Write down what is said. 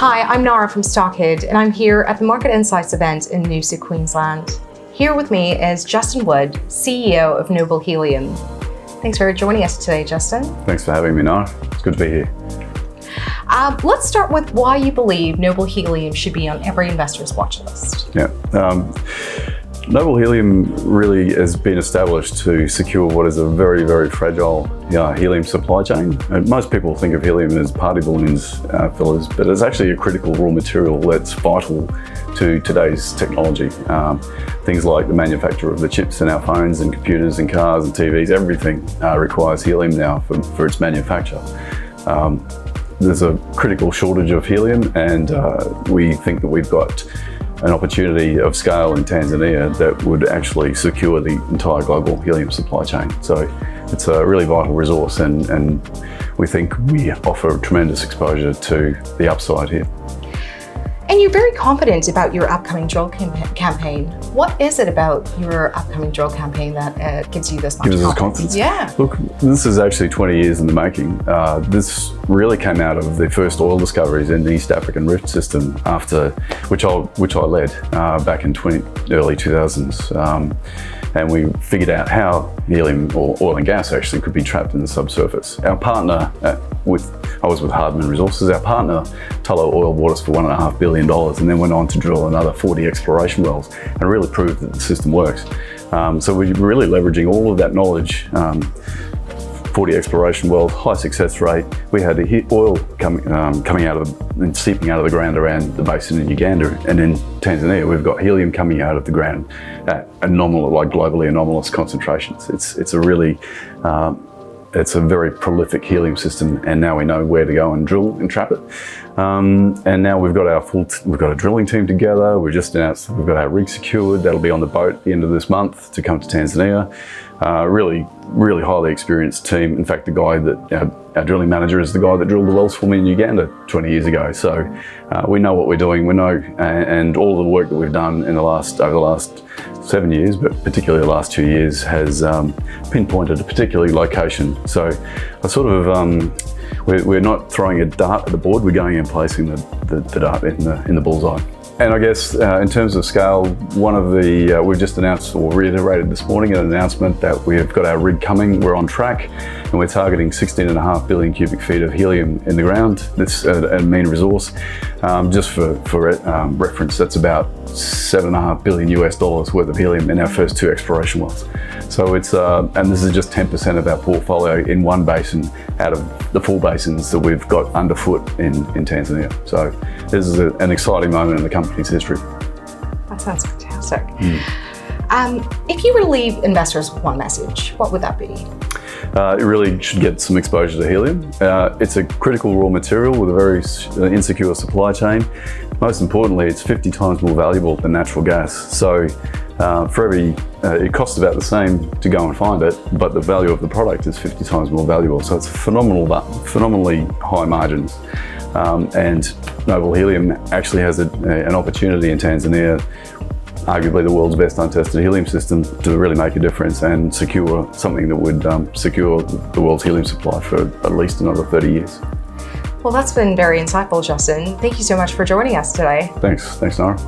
Hi, I'm Nara from Stockhead, and I'm here at the Market Insights event in Noosa, Queensland. Here with me is Justyn Wood, CEO of Noble Helium. Thanks for joining us today, Justyn. Thanks for having me, Nara. It's good to be here. Let's start with why you believe Noble Helium should be on every investor's watch list. Yeah. Noble Helium really has been established to secure what is a very, very fragile helium supply chain. And most people think of helium as party balloons fillers, but it's actually a critical raw material that's vital to today's technology. Things like the manufacture of the chips in our phones and computers and cars and TVs, everything requires helium now for its manufacture. There's a critical shortage of helium, and we think that we've got an opportunity of scale in Tanzania that would actually secure the entire global helium supply chain. So it's a really vital resource, and we think we offer tremendous exposure to the upside here. And you're very confident about your upcoming drill campaign. What is it about your upcoming drill campaign that gives you this much confidence? Yeah. Look, this is actually 20 years in the making. This really came out of the first oil discoveries in the East African Rift system, which I led back in early 2000s. And we figured out how helium or oil and gas actually could be trapped in the subsurface. Our partner, I was with Hardman Resources, our partner, Tullow Oil, bought us for $1.5 billion and then went on to drill another 40 exploration wells and really proved that the system works. So we're really leveraging all of that knowledge. 40 exploration wells, high success rate. We had oil coming out of and seeping out of the ground around the basin in Uganda, and in Tanzania we've got helium coming out of the ground at globally anomalous concentrations. It's a very prolific helium system, and now we know where to go and drill and trap it. And now we've got a drilling team together. We've just announced we've got our rig secured. That'll be on the boat at the end of this month to come to Tanzania. Really highly experienced team. In fact, our drilling manager is the guy that drilled the wells for me in Uganda 20 years ago. So we know what we're doing. We know, and all the work that we've done over the last 7 years, but particularly the last 2 years, has pinpointed a particular location. So we're not throwing a dart at the board. We're going and placing the dart in the bullseye. And I guess in terms of scale, we've just announced or reiterated this morning an announcement that we've got our rig coming. We're on track, and we're targeting 16.5 billion cubic feet of helium in the ground. That's a mean resource. Just for reference, that's about $7.5 billion US worth of helium in our first 2 exploration wells. So and this is just 10% of our portfolio in one basin out of the 4 basins that we've got underfoot in Tanzania. So this is an exciting moment in the company's history. That sounds fantastic. If you were to leave investors with one message, what would that be? It really should get some exposure to helium. It's a critical raw material with a very insecure supply chain. Most importantly, it's 50 times more valuable than natural gas. So it costs about the same to go and find it, but the value of the product is 50 times more valuable. So it's phenomenally high margins. And Noble Helium actually has an opportunity in Tanzania, arguably the world's best untested helium system, to really make a difference and secure something that would secure the world's helium supply for at least another 30 years. Well, that's been very insightful, Justyn. Thank you so much for joining us today. Thanks, Nara.